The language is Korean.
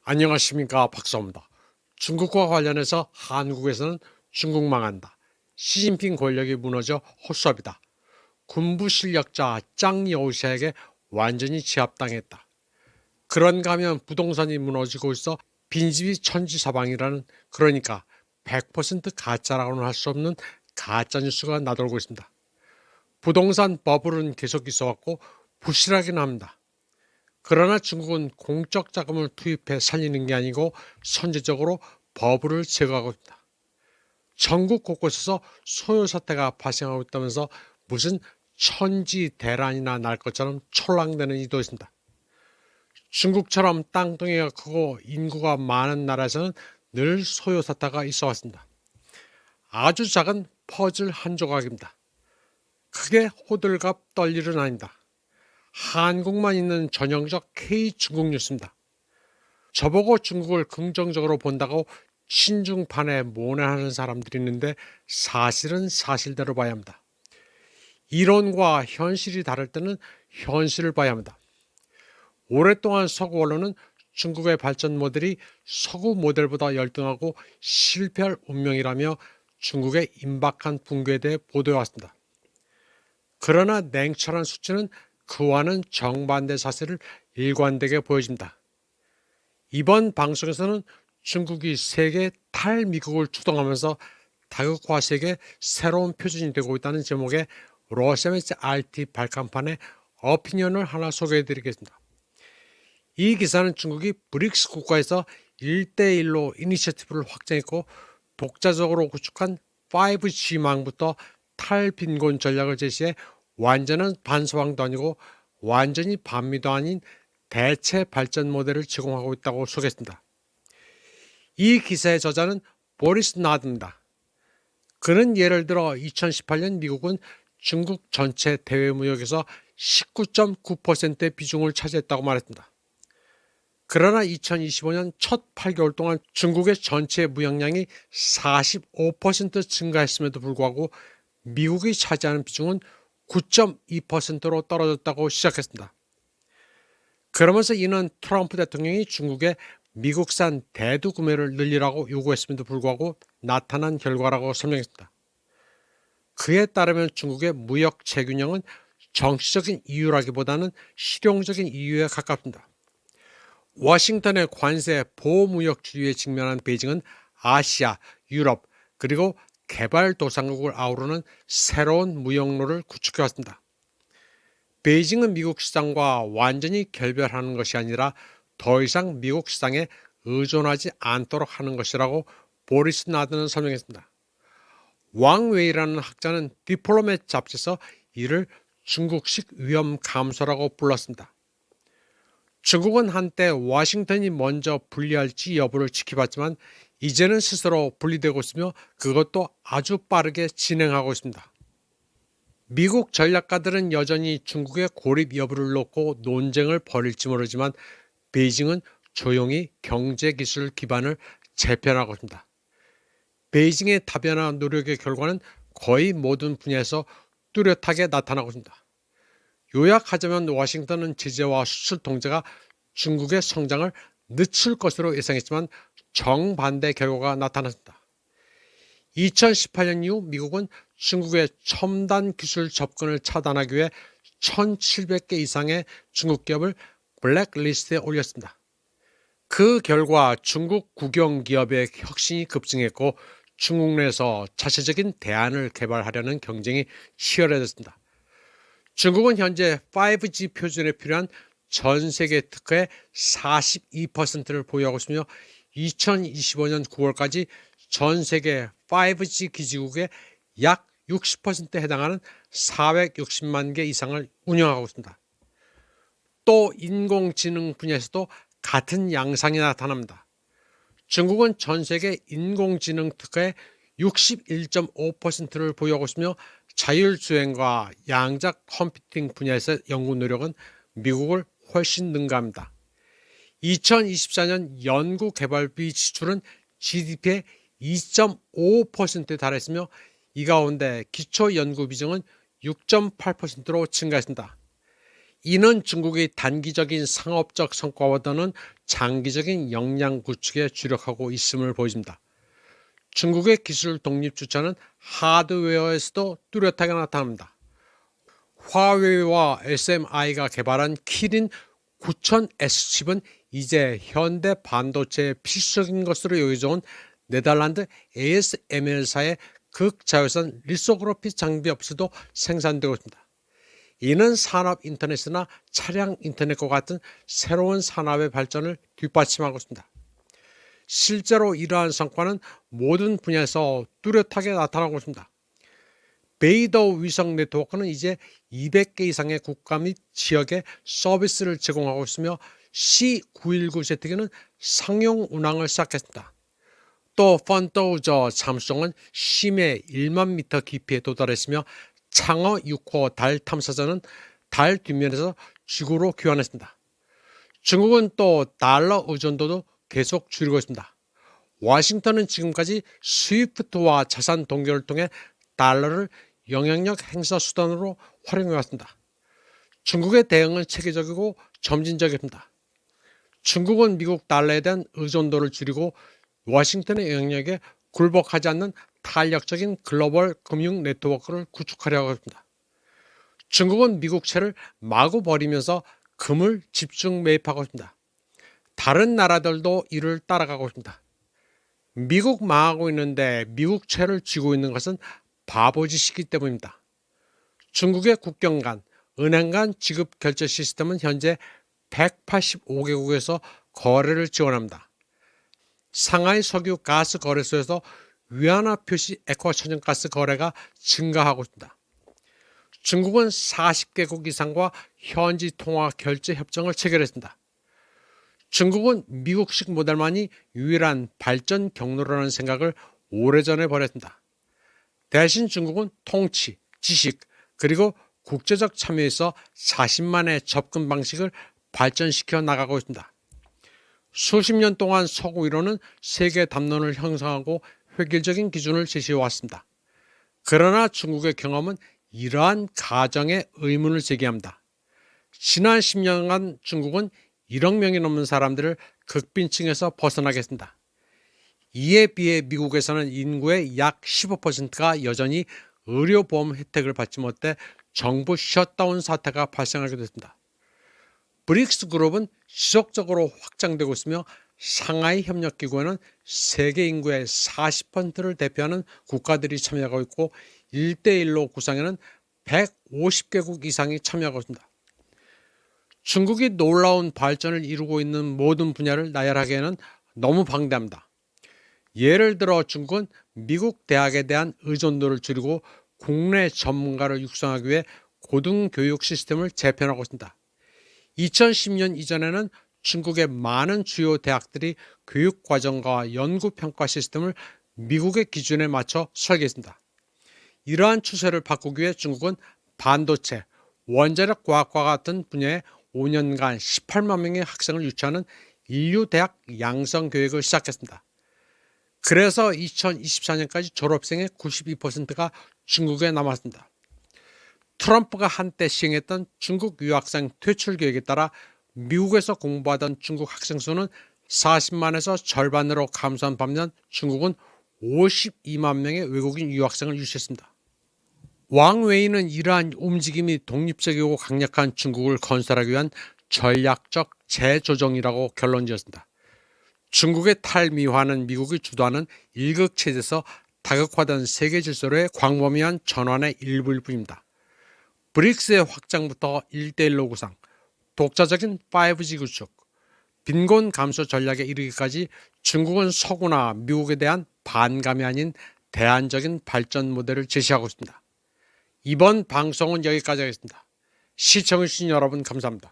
안녕하십니까, 박사입니다. 중국과 관련해서 한국에서는 중국 망한다, 시진핑 권력이 무너져 헛수업이다, 군부 실력자 짱 여우샤에게 완전히 제압당했다, 그런가 하면 부동산이 무너지고 있어 빈집이 천지사방이라는, 그러니까 100% 가짜라고는 할 수 없는 가짜 뉴스가 나돌고 있습니다. 부동산 버블은 계속 있어왔고 부실하긴 합니다. 그러나 중국은 공적 자금을 투입해 살리는 게 아니고 선제적으로 버블을 제거하고 있다. 전국 곳곳에서 소요 사태가 발생하고 있다면서 무슨 천지 대란이나 날 것처럼 촐랑대는 이도 있습니다. 중국처럼 땅덩이가 크고 인구가 많은 나라에서는 늘 소요 사태가 있어 왔습니다. 아주 작은 퍼즐 한 조각입니다. 크게 호들갑 떨 일은 아니다. 한국만 있는 전형적 K 중국 뉴스입니다. 저보고 중국을 긍정적으로 본다고 친중판에 모내하는 사람들이 있는데 사실은 사실대로 봐야 합니다. 이론과 현실이 다를 때는 현실을 봐야 합니다. 오랫동안 서구 언론은 중국의 발전 모델이 서구 모델보다 열등하고 실패할 운명이라며 중국의 임박한 붕괴에 대해 보도해왔습니다. 그러나 냉철한 수치는 그와는 정반대 사실을 일관되게 보여줍니다. 이번 방송에서는 중국이 세계 탈미국을 주동하면서 다극화 세계 새로운 표준이 되고 있다는 제목의 러시아매체 RT 발간판의 어피니언을 하나 소개해드리겠습니다. 이 기사는 중국이 브릭스 국가에서 1대1로 이니셔티브를 확장했고 독자적으로 구축한 5G망부터 탈빈곤 전략을 제시해 완전한 반소황도 아니고 완전히 반미도 아닌 대체 발전 모델을 제공하고 있다고 소개했습니다. 이 기사의 저자는 보리스 나드입니다. 그는 예를 들어 2018년 미국은 중국 전체 대외 무역에서 19.9%의 비중을 차지했다고 말했습니다. 그러나 2025년 첫 8개월 동안 중국의 전체 무역량이 45% 증가했음에도 불구하고 미국이 차지하는 비중은 9.2%로 떨어졌다고 시작했습니다. 그러면서 이는 트럼프 대통령이 중국에 미국산 대두 구매를 늘리라고 요구했음에도 불구하고 나타난 결과라고 설명했습니다. 그에 따르면 중국의 무역 재균형은 정치적인 이유라기보다는 실용적인 이유에 가깝습니다. 워싱턴의 관세 보호무역주의에 직면한 베이징은 아시아, 유럽, 그리고 개발도상국을 아우르는 새로운 무역로를 구축해왔습니다. 베이징은 미국 시장과 완전히 결별하는 것이 아니라 더 이상 미국 시장에 의존하지 않도록 하는 것이라고 보리스 나드는 설명했습니다. 왕웨이라는 학자는 디플로맷 잡지에서 이를 중국식 위험 감소라고 불렀습니다. 중국은 한때 워싱턴이 먼저 분리할지 여부를 지켜봤지만 이제는 스스로 분리되고 있으며 그것도 아주 빠르게 진행하고 있습니다. 미국 전략가들은 여전히 중국의 고립 여부를 놓고 논쟁을 벌일지 모르지만 베이징은 조용히 경제기술 기반을 재편하고 있습니다. 베이징의 다변화 노력의 결과는 거의 모든 분야에서 뚜렷하게 나타나고 있습니다. 요약하자면 워싱턴은 제재와 수출 통제가 중국의 성장을 늦출 것으로 예상했지만 정반대 결과가 나타났습니다. 2018년 이후 미국은 중국의 첨단 기술 접근을 차단하기 위해 1,700개 이상의 중국 기업을 블랙리스트에 올렸습니다. 그 결과 중국 국영 기업의 혁신이 급증했고 중국 내에서 자체적인 대안을 개발하려는 경쟁이 치열해졌습니다. 중국은 현재 5G 표준에 필요한 전 세계 특허의 42%를 보유하고 있으며 2025년 9월까지 전 세계 5G 기지국의 약 60%에 해당하는 460만 개 이상을 운영하고 있습니다. 또 인공지능 분야에서도 같은 양상이 나타납니다. 중국은 전 세계 인공지능 특허의 61.5%를 보유하고 있으며 자율주행과 양자 컴퓨팅 분야에서 연구 노력은 미국을 훨씬 능가합니다. 2024년 연구개발비 지출은 GDP의 2.5%에 달했으며 이 가운데 기초연구 비중은 6.8%로 증가했습니다. 이는 중국의 단기적인 상업적 성과보다는 장기적인 역량 구축에 주력하고 있음을 보여줍니다. 중국의 기술 독립 주체는 하드웨어에서도 뚜렷하게 나타납니다. 화웨이와 SMI가 개발한 키린 9000S 칩은 이제 현대 반도체의 필수적인 것으로 여겨져온 네덜란드 ASML사의 극자외선 리소그래피 장비 없이도 생산되고 있습니다. 이는 산업 인터넷이나 차량 인터넷과 같은 새로운 산업의 발전을 뒷받침하고 있습니다. 실제로 이러한 성과는 모든 분야에서 뚜렷하게 나타나고 있습니다. 베이더 위성 네트워크는 이제 200개 이상의 국가 및 지역에 서비스를 제공하고 있으며 C919 제트기는 상용 운항을 시작했습니다. 또 펀더우저 잠수정은 심해 1만 미터 깊이에 도달했으며 창어 6호 달 탐사선은 달 뒷면에서 지구로 귀환했습니다. 중국은 또 달러 의존도도 계속 줄이고 있습니다. 워싱턴은 지금까지 스위프트와 자산 동결을 통해 달러를 영향력 행사 수단으로 활용해왔습니다. 중국의 대응은 체계적이고 점진적입니다. 중국은 미국 달러에 대한 의존도를 줄이고 워싱턴의 영향력에 굴복하지 않는 탄력적인 글로벌 금융 네트워크를 구축하려고 합니다. 중국은 미국채를 마구 버리면서 금을 집중 매입하고 있습니다. 다른 나라들도 이를 따라가고 있습니다. 미국 망하고 있는데 미국채를 쥐고 있는 것은 바보짓이기 때문입니다. 중국의 국경 간, 은행 간 지급 결제 시스템은 현재 185개국에서 거래를 지원합니다. 상하이 석유 가스 거래소에서 위안화 표시 액화 천연가스 거래가 증가하고 있습니다. 중국은 40개국 이상과 현지 통화 결제 협정을 체결했습니다. 중국은 미국식 모델만이 유일한 발전 경로라는 생각을 오래전에 버렸습니다. 대신 중국은 통치, 지식, 그리고 국제적 참여에서 자신만의 접근 방식을 발전시켜 나가고 있습니다. 수십 년 동안 서구 이론은 세계 담론을 형성하고 획일적인 기준을 제시해 왔습니다. 그러나 중국의 경험은 이러한 가정에 의문을 제기합니다. 지난 10년간 중국은 1억 명이 넘는 사람들을 극빈층에서 벗어나게 했습니다. 이에 비해 미국에서는 인구의 약 15%가 여전히 의료보험 혜택을 받지 못해 정부 셧다운 사태가 발생하게 됐습니다. 브릭스 그룹은 지속적으로 확장되고 있으며 상하이 협력기구에는 세계 인구의 40%를 대표하는 국가들이 참여하고 있고 1대1로 구상에는 150개국 이상이 참여하고 있습니다. 중국이 놀라운 발전을 이루고 있는 모든 분야를 나열하기에는 너무 방대합니다. 예를 들어 중국은 미국 대학에 대한 의존도를 줄이고 국내 전문가를 육성하기 위해 고등교육 시스템을 재편하고 있습니다. 2010년 이전에는 중국의 많은 주요 대학들이 교육과정과 연구평가 시스템을 미국의 기준에 맞춰 설계했습니다. 이러한 추세를 바꾸기 위해 중국은 반도체, 원자력 과학과 같은 분야에 5년간 18만 명의 학생을 유치하는 인류대학 양성교육을 시작했습니다. 그래서 2024년까지 졸업생의 92%가 중국에 남았습니다. 트럼프가 한때 시행했던 중국 유학생 퇴출 계획에 따라 미국에서 공부하던 중국 학생 수는 40만에서 절반으로 감소한 반면 중국은 52만 명의 외국인 유학생을 유치했습니다. 왕웨이는 이러한 움직임이 독립적이고 강력한 중국을 건설하기 위한 전략적 재조정이라고 결론지었습니다. 중국의 탈미화는 미국이 주도하는 일극체제에서 다극화된 세계 질서로의 광범위한 전환의 일부일 뿐입니다. 브릭스의 확장부터 1대1로 구상, 독자적인 5G 구축, 빈곤 감소 전략에 이르기까지 중국은 서구나 미국에 대한 반감이 아닌 대안적인 발전 모델을 제시하고 있습니다. 이번 방송은 여기까지 하겠습니다. 시청해주신 여러분 감사합니다.